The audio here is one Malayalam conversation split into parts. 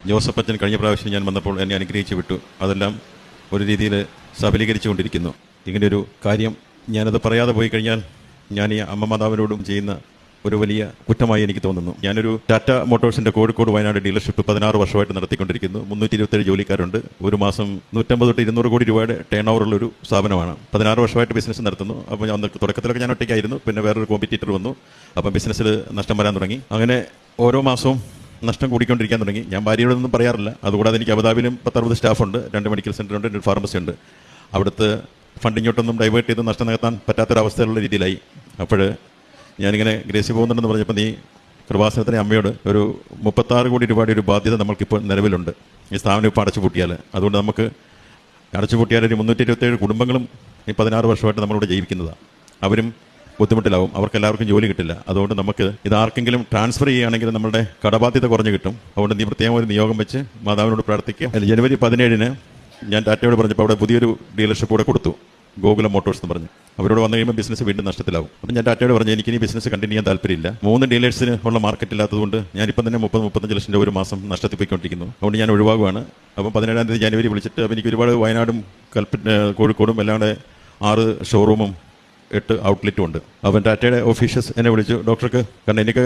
ജോസഫ് അച്ഛൻ കഴിഞ്ഞ പ്രാവശ്യം ഞാൻ വന്നപ്പോൾ എന്നെ അനുഗ്രഹിച്ച് വിട്ടു. അതെല്ലാം ഒരു രീതിയിൽ സഫലീകരിച്ചുകൊണ്ടിരിക്കുന്നു. ഇങ്ങനെയൊരു കാര്യം ഞാനത് പറയാതെ പോയി കഴിഞ്ഞാൽ ഞാൻ ഈ അമ്മ മാതാവിനോടും ചെയ്യുന്ന ഒരു വലിയ കുറ്റമായി എനിക്ക് തോന്നുന്നു. ഞാനൊരു ടാറ്റ മോട്ടോഴ്സിൻ്റെ കോഴിക്കോട് വയനാട് ഡീലർഷിപ്പ് 16 വർഷമായിട്ട് നടത്തിക്കൊണ്ടിരിക്കുന്നു. 327 ജോലിക്കാരുണ്ട്. ഒരു മാസം 150 തൊട്ട് 200 കോടി രൂപയുടെ ടേൺ ഓവറുള്ളൊരു സ്ഥാപനമാണ്. 16 വർഷമായിട്ട് ബിസിനസ് നടത്തുന്നു. അപ്പോൾ ഞാൻ തുടക്കത്തിലൊക്കെ ഞാൻ ഒറ്റയ്ക്കായിരുന്നു. പിന്നെ വേറൊരു കോമ്പറ്റീറ്റർ വന്നു. അപ്പം ബിസിനസ്സിൽ നഷ്ടം വരാൻ തുടങ്ങി. അങ്ങനെ ഓരോ മാസവും നഷ്ടം കൂടിക്കൊണ്ടിരിക്കാൻ തുടങ്ങി. ഞാൻ ഭാര്യയോടൊന്നും പറയാറില്ല. അതുകൂടാതെ എനിക്ക് അബുദാബിയിലും 10-60 സ്റ്റാഫുണ്ട്. 2 മെഡിക്കൽ സെൻ്ററുണ്ട്, 2 ഫാർമസി ഉണ്ട്. അവിടുത്തെ ഫണ്ടിങ്ങോട്ടൊന്നും ഡൈവേർട്ട് ചെയ്ത് നഷ്ടം നികത്താൻ പറ്റാത്തൊരവസ്ഥയിലുള്ള രീതിയിലായി. അപ്പോൾ ഞാനിങ്ങനെ ഗ്രേസി പോകുന്നുണ്ടെന്ന് പറഞ്ഞപ്പോൾ നീ കൃപാസനത്തിലെ അമ്മയോട് ഒരു 36 കോടി രൂപയുടെ ഒരു ബാധ്യത നമ്മൾക്കിപ്പോൾ നിലവിലുണ്ട്. ഈ സ്ഥാപനം ഇപ്പോൾ അടച്ചുപൂട്ടിയാൽ, അതുകൊണ്ട് നമുക്ക് അടച്ചുപൂട്ടിയാൽ ഒരു 327 കുടുംബങ്ങളും ഈ 16 വർഷമായിട്ട് നമ്മളിവിടെ ജീവിക്കുന്നതാണ്. അവരും ബുദ്ധിമുട്ടിലാവും. അവർക്കെല്ലാവർക്കും ജോലി കിട്ടില്ല. അതുകൊണ്ട് നമുക്ക് ഇതാർക്കെങ്കിലും ട്രാൻസ്ഫർ ചെയ്യുകയാണെങ്കിൽ നമ്മുടെ കടബാധ്യത കുറഞ്ഞു കിട്ടും. അതുകൊണ്ട് നീ പ്രത്യേകം ഒരു നിയോഗം വെച്ച് മാതാവിനോട് പ്രാർത്ഥിക്കുക. അതിൽ ജനുവരി 17 ഞാൻ ടാറ്റയോട് പറഞ്ഞപ്പോൾ അവിടെ പുതിയൊരു ഡീലർഷിപ്പ് കൂടെ കൊടുത്തു, ഗോകുലം മോട്ടോഴ്സ് എന്ന് പറഞ്ഞു. അവരോട് വന്നു കഴിയുമ്പോൾ ബിസിനസ് വീണ്ടും നഷ്ടത്തിലാവും. അപ്പം ഞാൻ ടാറ്റയോട് പറഞ്ഞു എനിക്ക് ഈ ബിസിനസ് കണ്ടിന്യൂ ചെയ്യാൻ താല്പര്യമില്ല. 3 ഡീലേഴ്സിന് ഉള്ള മാർക്കറ്റ് ഇല്ലാത്തതുകൊണ്ട് ഞാനിപ്പം തന്നെ 30-35 ലക്ഷം രൂപ ഒരു മാസം നഷ്ടത്തിൽ പോയിക്കൊണ്ടിരിക്കുന്നു. അതുകൊണ്ട് ഞാൻ ഒഴിവാകുവാണ്. അപ്പം 17-ാം തീയതി ജനുവരി വിളിച്ചിട്ട് അപ്പം എനിക്ക് ഒരുപാട് വയനാടും കോഴിക്കോടും എല്ലാം കൂടെ 6 ഷോറൂമും 8 ഔട്ട്ലെറ്റും ഉണ്ട്. അവൻ ടാറ്റയുടെ ഓഫീഷ്യസ് എന്നെ വിളിച്ചു, ഡോക്ടർക്ക്, കാരണം എനിക്ക്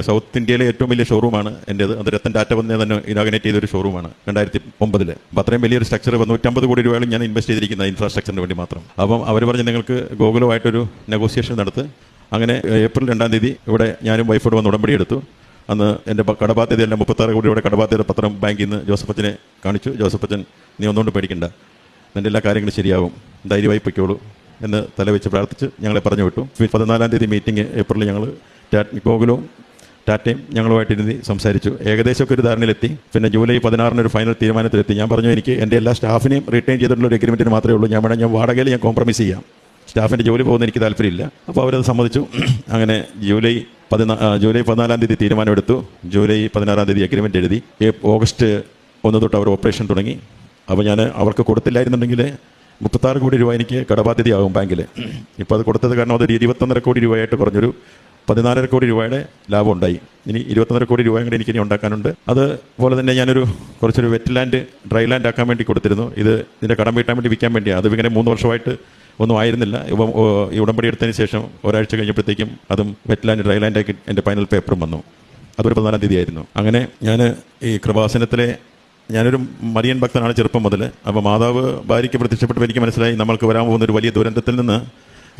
സൗത്ത് ഇന്ത്യയിലെ ഏറ്റവും വലിയ ഷോറൂമാണ് എൻ്റേത്. അത് രത്തൻ ടാറ്റ വന്ന് തന്നെ ഇനാഗുറേറ്റ് ചെയ്തൊരു ഷോറൂമാണ് 2009. അപ്പം അത്രയും വലിയൊരു സ്ട്രക്ചർ 150 കോടി രൂപയാണ് ഞാൻ ഇൻവെസ്റ്റ് ചെയ്തിരിക്കുന്ന ഇൻഫ്രാസ്ട്രക്ചറിന് വേണ്ടി മാത്രം. അപ്പം അവർ പറഞ്ഞ് നിങ്ങൾക്ക് ഗോകുലമായിട്ടൊരു നെഗോസിയേഷൻ നടത്ത്. അങ്ങനെ ഏപ്രിൽ 2-ാം തീയതി ഇവിടെ ഞാനും വൈഫോട് വന്ന് ഉടമ്പടി എടുത്തു. അന്ന് എൻ്റെ കടബാധ്യതയെല്ലാം 36 കോടി രൂപയുടെ കടബാധ്യത പത്രം ബാങ്കിൽ നിന്ന് ജോസഫ് അച്ഛനെ കാണിച്ചു. ജോസഫ് അച്ഛൻ നീ ഒന്നുകൊണ്ട് പേടിക്കണ്ട, നിൻ്റെ എല്ലാ കാര്യങ്ങളും ശരിയാവും, ധൈര്യമായി പൊയ്ക്കോളൂ എന്ന് തലവെച്ച് പ്രാർത്ഥിച്ച് ഞങ്ങളെ പറഞ്ഞു വിട്ടു. 14-ാം തീയതി മീറ്റിംഗ് ഏപ്രിലിൽ ഞങ്ങൾ ഗോകുലവും ടാറ്റയും ഞങ്ങളുമായിട്ടിരുന്ന് സംസാരിച്ചു. ഏകദേശമൊക്കെ ഒരു ധാരണയിലെത്തി. പിന്നെ ജൂലൈ 16 ഒരു ഫൈനൽ തീരുമാനത്തിലെത്തി. ഞാൻ പറഞ്ഞു എനിക്ക് എൻ്റെ എല്ലാ സ്റ്റാഫിനെയും റിട്ടേൺ ചെയ്തിട്ടുള്ള ഒരു എഗ്രിമെൻറ്റിന് മാത്രമേ ഉള്ളൂ. ഞാൻ വാടകയിൽ ഞാൻ കോംപ്രമൈസ് ചെയ്യാം, സ്റ്റാഫിൻ്റെ ജോലി പോകുന്ന എനിക്ക് താല്പര്യമില്ല. അപ്പോൾ അവരത് സമ്മതിച്ചു. അങ്ങനെ ജൂലൈ 14-ാം തീയതി തീരുമാനമെടുത്തു. ജൂലൈ 16-ാം തീയതി എഗ്രിമെൻ്റ് എഴുതി. ഓഗസ്റ്റ് 1 തൊട്ട് അവർ ഓപ്പറേഷൻ തുടങ്ങി. അപ്പോൾ ഞാൻ അവർക്ക് കൊടുത്തില്ലായിരുന്നുണ്ടെങ്കിൽ 36 കോടി രൂപ എനിക്ക് കടബാധ്യതയാകും ബാങ്കിൽ. ഇപ്പോൾ അത് കൊടുത്തത് കാരണം അതൊരു 21.5 കോടി രൂപയായിട്ട് കുറഞ്ഞൊരു 14.5 കോടി രൂപയുടെ ലാഭം ഉണ്ടായി. ഇനി 21.5 കോടി രൂപയും കൂടെ എനിക്കിനി ഉണ്ടാക്കാനുണ്ട്. അതുപോലെ തന്നെ ഞാനൊരു കുറച്ചൊരു വെറ്റ് ലാൻഡ് ഡ്രൈ ലാൻഡ് ആക്കാൻ വേണ്ടി കൊടുത്തിരുന്നു. ഇതിൻ്റെ കടം വീട്ടാൻ വേണ്ടി വിൽക്കാൻ വേണ്ടിയാണ്. അത് ഇങ്ങനെ 3 വർഷമായിട്ട് ഒന്നും ആയിരുന്നില്ല. ഇപ്പം ഈ ഉടമ്പടി എടുത്തതിന് ശേഷം ഒരാഴ്ച കഴിഞ്ഞപ്പോഴത്തേക്കും അതും വെറ്റ് ലാൻഡ് ഡ്രൈ ലാൻഡാക്കി എൻ്റെ ഫൈനൽ പേപ്പറും വന്നു. അതൊരു 14-ാം തീയതി ആയിരുന്നു. അങ്ങനെ ഞാൻ ഈ കൃപാസനത്തിലെ ഞാനൊരു മരിയൻ ഭക്തനാണ് ചെറുപ്പം മുതൽ. അപ്പോൾ മാതാവ് ഭാര്യയ്ക്ക് പ്രത്യക്ഷപ്പെട്ടപ്പോൾ എനിക്ക് മനസ്സിലായി നമ്മൾക്ക് വരാൻ പോകുന്ന ഒരു വലിയ ദുരന്തത്തിൽ നിന്ന്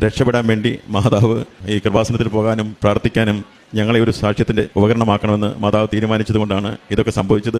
രക്ഷപ്പെടാൻ വേണ്ടി മാതാവ് ഈ കൃപാസനത്തിൽ പോകാനും പ്രാർത്ഥിക്കാനും ഞങ്ങളെ ഒരു സാക്ഷ്യത്തിൻ്റെ ഉപകരണമാക്കണമെന്ന് മാതാവ് തീരുമാനിച്ചതുകൊണ്ടാണ് ഇതൊക്കെ സംഭവിച്ചത്.